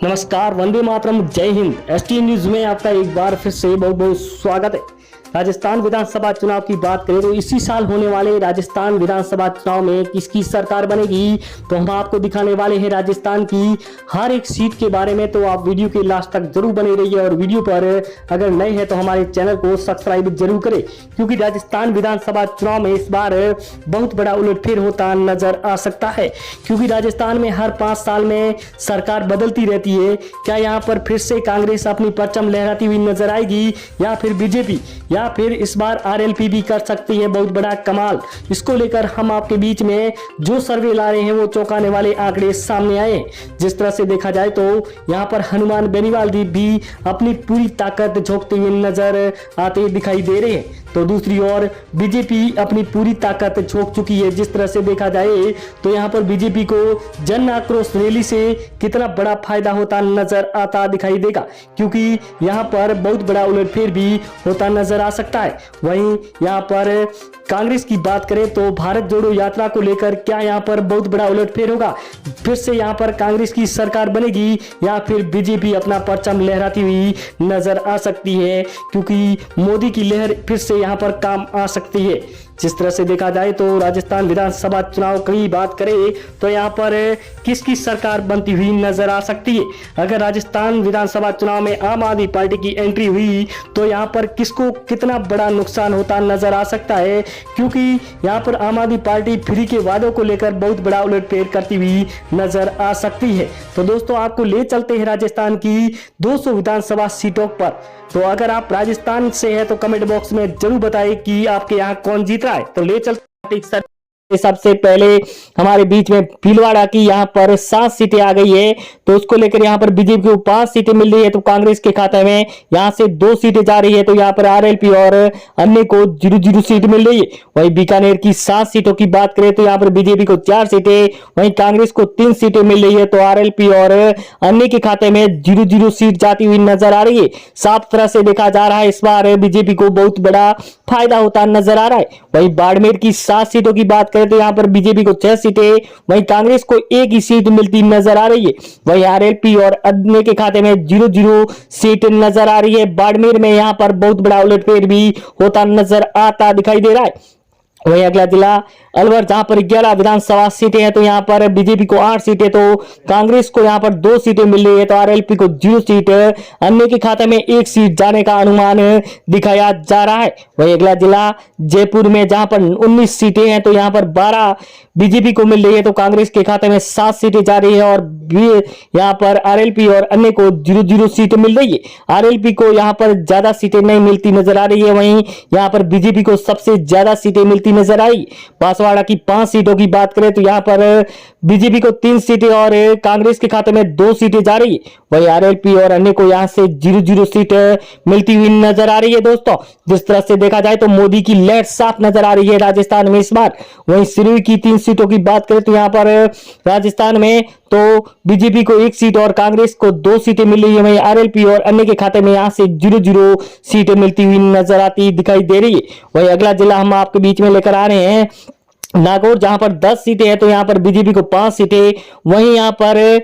नमस्कार, वंदे मातरम, जय Hind. ST news में आपका एक बार फिर से बहुत बहुत स्वागत है। राजस्थान विधानसभा चुनाव की बात करें तो इसी साल होने वाले राजस्थान विधानसभा चुनाव में किसकी सरकार बनेगी, तो हम आपको दिखाने वाले हैं राजस्थान की हर एक सीट के बारे में। तो आप वीडियो के लास्ट तक जरूर बने रहिए और वीडियो पर अगर नए हैं तो हमारे चैनल को सब्सक्राइब जरूर करें, क्योंकि राजस्थान विधानसभा चुनाव में इस बार बहुत बड़ा उलटफेर होता नजर आ सकता है। क्योंकि राजस्थान में हर 5 साल में सरकार बदलती रहती है। क्या यहाँ पर फिर से कांग्रेस अपनी परचम लहराती हुई नजर आएगी या फिर बीजेपी या फिर इस बार आरएलपी भी कर सकती है बहुत बड़ा कमाल। इसको लेकर हम आपके बीच में जो सर्वे ला रहे हैं वो चौंकाने वाले आंकड़े सामने आए। जिस तरह से देखा जाए तो यहाँ पर हनुमान बेनीवाल भी अपनी पूरी ताकत झोंकते हुए नजर आते दिखाई दे रहे हैं, तो दूसरी ओर बीजेपी अपनी पूरी ताकत झोंक चुकी है। जिस तरह से देखा जाए तो यहाँ पर बीजेपी को जन आक्रोश रैली से कितना बड़ा फायदा होता नजर आता दिखाई देगा, क्योंकि यहाँ पर बहुत बड़ा उलटफेर भी होता नजर आ सकता है। वहीं यहाँ पर कांग्रेस की बात करें तो भारत जोड़ो यात्रा को लेकर क्या यहाँ पर बहुत बड़ा उलटफेर होगा, फिर से यहाँ पर कांग्रेस की सरकार बनेगी या फिर बीजेपी अपना परचम लहराती हुई नजर आ सकती है, क्योंकि मोदी की लहर फिर से यहाँ पर काम आ सकती है। जिस तरह से देखा जाए तो राजस्थान विधानसभा चुनाव की बात करें तो यहाँ पर किसकी सरकार बनती हुई नजर आ सकती है। अगर राजस्थान विधानसभा चुनाव में आम आदमी पार्टी की एंट्री हुई तो यहाँ पर किसको कितना बड़ा नुकसान होता नजर आ सकता है, क्योंकि यहाँ पर आम आदमी पार्टी फ्री के वादों को लेकर बहुत बड़ा उलटफेर करती हुई नजर आ सकती है। तो दोस्तों आपको ले चलते हैं राजस्थान की 200 विधानसभा सीटों पर। तो अगर आप राजस्थान से हैं तो कमेंट बॉक्स में जरूर बताएं कि आपके यहाँ कौन जीत रहा है। तो ले चलते हैं सबसे पहले हमारे बीच में भीलवाड़ा की यहाँ पर 7 सीटें आ गई है, तो उसको लेकर यहाँ पर बीजेपी को 5 सीटें मिल रही है, तो कांग्रेस के खाते में यहाँ से 2 सीटें जा रही है, तो यहाँ पर आरएलपी और अन्य को 0-0 सीट मिल रही है। वहीं बीकानेर की 7 सीटों की बात करें तो यहाँ पर बीजेपी को 4 सीटें, वहीं कांग्रेस को 3 सीटें मिल रही है, तो आरएलपी और अन्य के खाते में 0-0 सीट जाती हुई नजर आ रही है। साफ तरह से देखा जा रहा है इस बार बीजेपी को बहुत बड़ा फायदा होता नजर आ रहा है। वहीं बाड़मेर की 7 सीटों की बात तो यहां पर बीजेपी को 6 सीटें, वहीं कांग्रेस को 1 ही सीट मिलती नजर आ रही है। वहीं आरएलपी और अन्य के खाते में 0-0 सीट नजर आ रही है। बाड़मेर में यहां पर बहुत बड़ा उलटफेर भी होता नजर आता दिखाई दे रहा है। वहीं अगला जिला अलवर, जहां पर 11 विधानसभा सीटें हैं, तो यहां पर बीजेपी को 8 सीटें, तो कांग्रेस को यहां पर 2 सीटें मिल रही है, तो आरएलपी को 0 सीट, अन्य के खाते में 1 सीट जाने का अनुमान दिखाया जा रहा है। वहीं अगला जिला जयपुर में, जहां पर 19 सीटें हैं, तो यहां पर 12 बीजेपी को मिल रही है, तो कांग्रेस के खाते में 7 सीटें जा रही है और यहां पर आरएलपी और अन्य को 0-0 सीट मिल रही है। आरएलपी को यहां पर ज्यादा सीटें नहीं मिलती नजर आ रही है, वहीं यहां पर बीजेपी को सबसे ज्यादा सीटें मिलती नजर आई। बांसवाड़ा की 5 सीटों की बात करें तो यहां पर बीजेपी को 3 सीटें और कांग्रेस के खाते में 2 सीटें जा रही है। वहीं आरएलपी और अन्य को यहां से 0-0 सीट मिलती हुई नजर आ रही है। दोस्तों जिस तरह से देखा जाए तो मोदी की लहर साफ नजर आ रही है राजस्थान में इस बार। वहीं सिरोही की 3 सीटों की बात करें तो यहां पर राजस्थान में तो बीजेपी को 1 सीट और कांग्रेस को 2 सीटें मिल रही है। वहीं आरएलपी और अन्य के खाते में यहां से 0-0 सीटें मिलती हुई नजर आती दिखाई दे रही है। वहीं अगला जिला हम आपके बीच में लेकर आ रहे हैं नागौर, जहां पर 10 सीटें हैं, तो यहां पर बीजेपी को 5 सीटें, वहीं यहां पर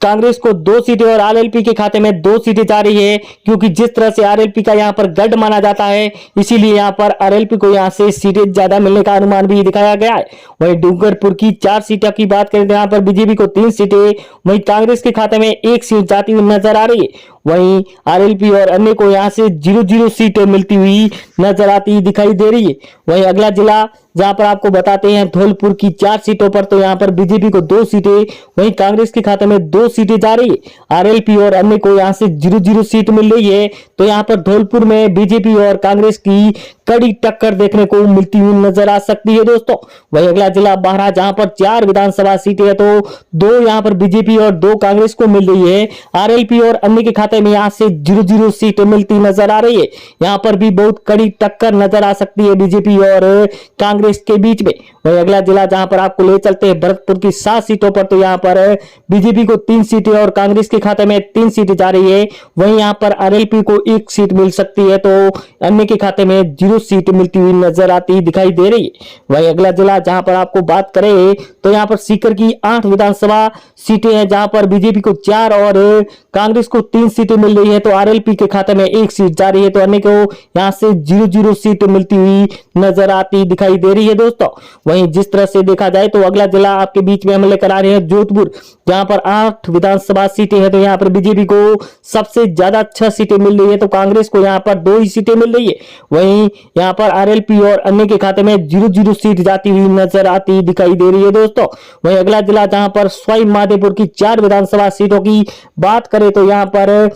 कांग्रेस को 2 सीटें और आरएलपी के खाते में 2 सीटें जा रही है, क्योंकि जिस तरह से आरएलपी का यहां पर गढ़ माना जाता है, इसीलिए यहां पर आरएलपी को यहां से सीटें ज्यादा मिलने का अनुमान भी दिखाया गया है। वहीं डूंगरपुर की 4 सीटों की बात करें तो यहां पर बीजेपी को 3 सीटें, वहीं कांग्रेस के खाते में 1 सीट जाती हुई नजर आ रही है। वहीं आरएलपी और अन्य को यहां से 0-0 सीटें मिलती हुई नजर आती दिखाई दे रही है। वहीं अगला जिला जहां पर आपको बताते हैं धौलपुर की 4 सीटों पर, तो यहां पर बीजेपी को 2 सीटें, वहीं कांग्रेस के खाते में 2 सीटें जा रही है। आरएलपी और अन्य को यहां से 0-0 सीट मिल रही है, तो यहां पर धौलपुर में बीजेपी और कांग्रेस की कड़ी टक्कर देखने को मिलती हुई नजर आ सकती है। दोस्तों वहीं अगला जिला बाहरा, जहां पर 4 विधानसभा सीटें है, तो 2 यहां पर बीजेपी और 2 कांग्रेस को मिल रही है। आरएलपी और अन्य के खाते में यहां से 0-0 सीट मिलती नजर आ रही है। यहां पर भी बहुत कड़ी टक्कर नजर आ सकती है बीजेपी और कांग्रेस के बीच में। वहीं अगला जिला जहां पर आपको ले चलते हैं भरतपुर की 7 सीटों पर, तो यहाँ पर बीजेपी को 3 सीटें और कांग्रेस के खाते में 3 सीटें जा रही है। वहीं यहाँ पर आरएलपी को 1 सीट मिल सकती है, तो अन्य के खाते में 0 सीट मिलती हुई नजर आती दिखाई दे रही है। वहीं अगला जिला जहां पर आपको बात करें तो यहाँ पर सीकर की 8 विधानसभा सीटें हैं, जहां पर बीजेपी को 4 और कांग्रेस को 3 सीटें मिल रही है, तो आरएलपी के खाते में 1 सीट जा रही है, तो अन्य को यहाँ से 0-0 सीट मिलती हुई नजर आती दिखाई दे रही है दोस्तों। वहीं जिस तरह से देखा जाए तो अगला जिला आपके बीच में हम लेकर आ रहे हैं जोधपुर, जहां पर 8 विधानसभा सीटें हैं, तो यहाँ पर बीजेपी को सबसे ज्यादा 6 सीटें मिल रही है, तो कांग्रेस को यहाँ पर 2 ही सीटें मिल रही है। वहीं यहाँ पर आरएलपी और अन्य के खाते में 0-0 सीट जाती हुई नजर आती दिखाई दे रही है दोस्तों। वहीं अगला जिला जहां पर सवाई माधोपुर की 4 विधानसभा सीटों की बात करें तो यहाँ पर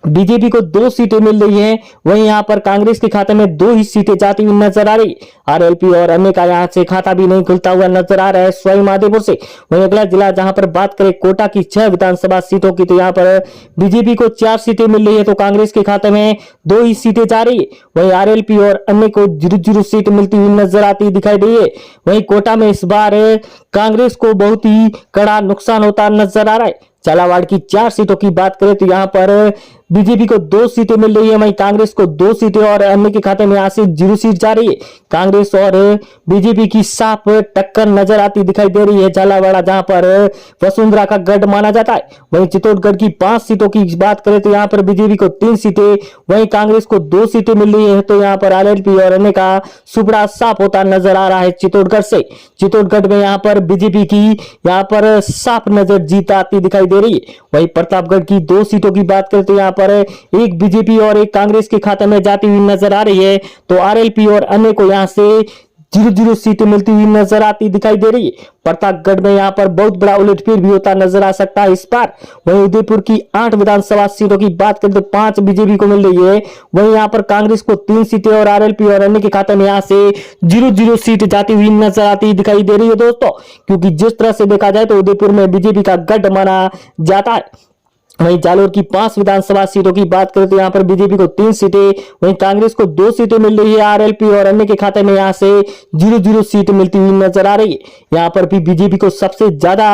बीजेपी को 2 सीटें मिल रही हैं, वहीं यहां पर कांग्रेस के खाते में 2 ही सीटें जाती हुई नजर आ रही। आरएलपी और अन्य का यहां से खाता भी नहीं खुलता हुआ नजर आ रहा है सवाई माधोपुर से। वहीं अगला जिला जहां पर बात करें कोटा की 6 विधानसभा सीटों की, तो यहां पर बीजेपी को 4 सीटें मिल रही है, तो कांग्रेस के खाते में 2 ही सीटें जा रही है। वहीं आरएलपी और अन्य को 0-0 सीट मिलती हुई नजर आती दिखाई दे रही है। वहीं कोटा में इस बार कांग्रेस को बहुत ही कड़ा नुकसान होता नजर आ रहा है। झालावाड़ की 4 सीटों की बात करें तो यहाँ पर बीजेपी को 2 सीटें मिल रही है, वहीं कांग्रेस को 2 सीटें और अन्य के खाते में यहाँ से 0 सीट जा रही है। कांग्रेस और बीजेपी की साफ टक्कर नजर आती दिखाई दे रही है झालावाड़ा, जहां पर वसुंधरा का गढ़ माना जाता है। वहीं चित्तौड़गढ़ की 5 सीटों की बात करें तो यहाँ पर बीजेपी को 3 सीटें, वहीं कांग्रेस को 2 सीटें मिल रही है, तो यहाँ पर आरएलपी और अन्य का सुपड़ा साफ होता नजर आ रहा है चित्तौड़गढ़ से। चित्तौड़गढ़ में यहाँ पर बीजेपी की यहाँ पर साफ नजर जीत आती दिखाई दे रही है। वहीं प्रतापगढ़ की 2 सीटों की बात करें तो यहाँ पर एक बीजेपी और एक कांग्रेस के खाते में जाती हुई नजर आ रही है, तो आरएलपी और अन्य को यहाँ से 0-0 सीटें मिलती हुई नजर आती दिखाई दे रही है। प्रतापगढ़ में यहाँ पर बहुत बड़ा उलटफेर भी होता नजर आ सकता है इस बार। वहीं उदयपुर की 8 विधानसभा सीटों की बात करें तो 5 बीजेपी को मिल रही है, वहीं यहाँ पर कांग्रेस को 3 सीटें और आरएलपी और अन्य के खाते में यहाँ से 0-0 सीट जाती हुई नजर आती दिखाई दे रही है दोस्तों। क्योंकि जिस तरह से देखा जाए तो उदयपुर में बीजेपी का गढ़ माना जाता है। वहीं जालोर की 5 विधानसभा सीटों की बात करें तो यहाँ पर बीजेपी को 3 सीटें, वहीं कांग्रेस को 2 सीटें मिल रही है, आरएलपी और अन्य के खाते में यहाँ से 0-0 सीट मिलती हुई नजर आ रही है। यहाँ पर भी बीजेपी को सबसे ज्यादा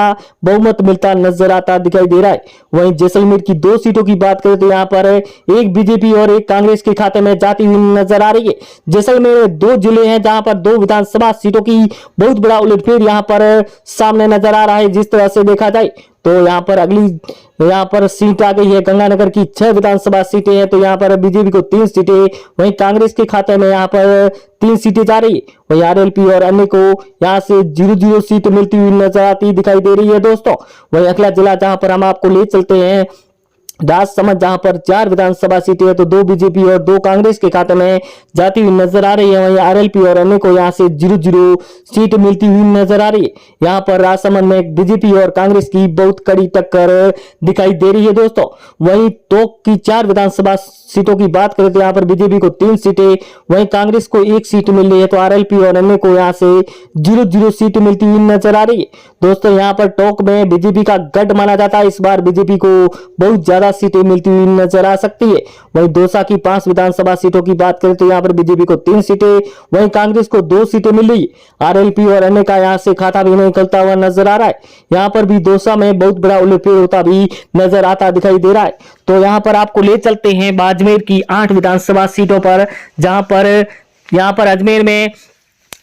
बहुमत मिलता नजर आता दिखाई दे रहा है। वहीं जैसलमेर की 2 सीटों की बात करें तो यहाँ पर एक बीजेपी और एक कांग्रेस के खाते में जाती हुई नजर आ रही है। जैसलमेर में 2 जिले हैं जहां पर 2 विधानसभा सीटों की बहुत बड़ा उलटफेर यहाँ पर सामने नजर आ रहा है। जिस तरह से देखा जाए तो यहाँ पर अगली यहाँ पर सीट आ गई है गंगानगर की 6 विधानसभा सीटें हैं, तो यहाँ पर बीजेपी को 3 सीटें, वहीं कांग्रेस के खाते में यहाँ पर 3 सीटें जा रही है। वहीं आरएलपी और अन्य को यहाँ से 0-0 सीट मिलती हुई नजर आती दिखाई दे रही है दोस्तों। वहीं अगला जिला जहां पर हम आपको ले चलते हैं राजसमंद, जहां पर 4 विधानसभा सीटें है, तो 2 बीजेपी और 2 कांग्रेस के खाते में जाती हुई नजर आ रही है। वहीं आरएलपी और अन्य को यहां से 0-0 सीट मिलती हुई नजर आ रही है। यहां पर राजसमंद में बीजेपी और कांग्रेस की बहुत कड़ी टक्कर दिखाई दे रही है दोस्तों। वहीं टोंक की 4 विधानसभा सीटों की बात करें तो यहाँ पर बीजेपी को 3 सीटें, वहीं कांग्रेस को 1 सीट मिल रही है, तो आरएलपी और अन्य को यहाँ से 0-0 सीट मिलती हुई नजर आ रही है दोस्तों। यहाँ पर टोंक में बीजेपी का गढ़ माना जाता है, इस बार बीजेपी को बहुत ज्यादा सीटें मिलती हुई नजर आ सकती है। वहीं दौसा की 5 विधानसभा सीटों की बात करें तो यहाँ पर बीजेपी को 3 सीटें, वहीं कांग्रेस को 2 सीटें मिल रही है। आरएलपी और अन्य का यहाँ से खाता भी नहीं खुलता हुआ नजर आ रहा है। यहाँ पर भी दौसा में बहुत बड़ा उलटफेर होता भी नजर आता दिखाई दे रहा है। तो यहाँ पर आपको ले चलते हैं बाड़मेर की 8 विधानसभा सीटों पर, जहां पर यहाँ पर अजमेर में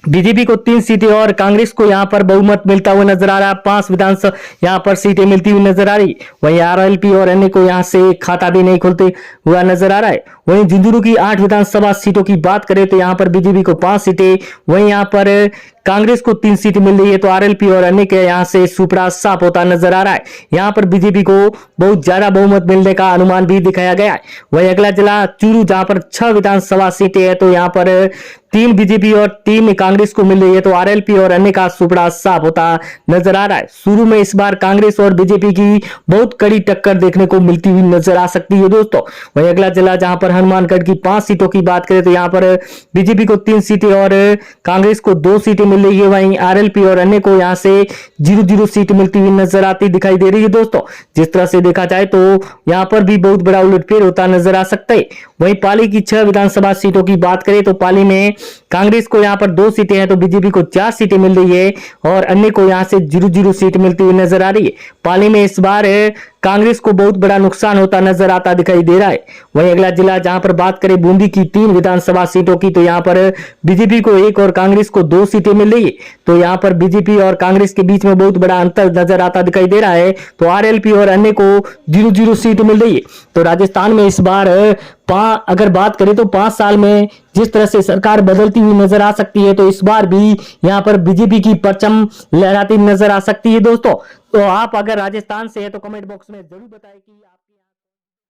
बीजेपी को 3 सीटें और कांग्रेस को यहां पर बहुमत मिलता हुआ नजर आ रहा है। 5 विधानसभा यहां पर सीटें मिलती हुई नजर आ रही। वहीं आरएलपी और अन्य को यहां से खाता भी नहीं खुलते हुआ नजर आ रहा है। वहीं झुंझुनू की 8 विधानसभा सीटों की बात करें तो यहां पर बीजेपी को 5 सीटें, वहीं यहां पर कांग्रेस को 3 सीटें मिल रही है, तो आरएलपी और अन्य के यहां से सुपड़ा साफ होता नजर आ रहा है। यहां पर बीजेपी को बहुत ज्यादा बहुमत मिलने का अनुमान भी दिखाया गया है। वहीं अगला जिला चूरू, जहां पर 6 विधानसभा सीटें है, तो यहां पर 3 बीजेपी और 3 कांग्रेस को मिल रही है, तो आरएलपी और अन्य का सुपड़ा साफ होता नजर आ रहा है। शुरू में इस बार कांग्रेस और बीजेपी की बहुत कड़ी टक्कर देखने को मिलती हुई नजर आ सकती है दोस्तों। वहीं अगला जिला जहां पर हनुमानगढ़ की 5 सीटों की बात करें तो यहां पर बीजेपी को 3 सीटें और कांग्रेस को 2 सीटें मिल रही है। वहीं आरएलपी और अन्य को यहां से 0-0 सीट मिलती हुई नजर आती दिखाई दे रही है दोस्तों। जिस तरह से देखा जाए तो यहां पर भी बहुत बड़ा उलटफेर होता नजर आ सकता है। वहीं पाली की 6 विधानसभा सीटों की बात करें तो पाली में कांग्रेस को यहाँ पर 2 सीटें हैं तो बीजेपी को 4 सीटें मिल रही है और अन्य को यहाँ से 0-0 सीट मिलती हुई नजर आ रही है। पाली में इस बार कांग्रेस को बहुत बड़ा नुकसान होता नजर आता दिखाई दे रहा है। वहीं अगला जिला जहां पर बात करें बूंदी की 3 विधानसभा सीटों की, तो यहाँ पर बीजेपी को 1 और कांग्रेस को 2 सीटें मिल रही है। तो यहाँ पर बीजेपी और कांग्रेस के बीच में बहुत बड़ा अंतर नजर आता दिखाई दे रहा है। तो आरएलपी और अन्य को 0-0 सीट मिल रही है। तो राजस्थान में इस बार अगर बात करें तो 5 साल में जिस तरह से सरकार बदलती हुई नजर आ सकती है, तो इस बार भी यहाँ पर बीजेपी की परचम लहराती नजर आ सकती है दोस्तों। तो आप अगर राजस्थान से है तो कमेंट बॉक्स में जरूर बताएं कि आप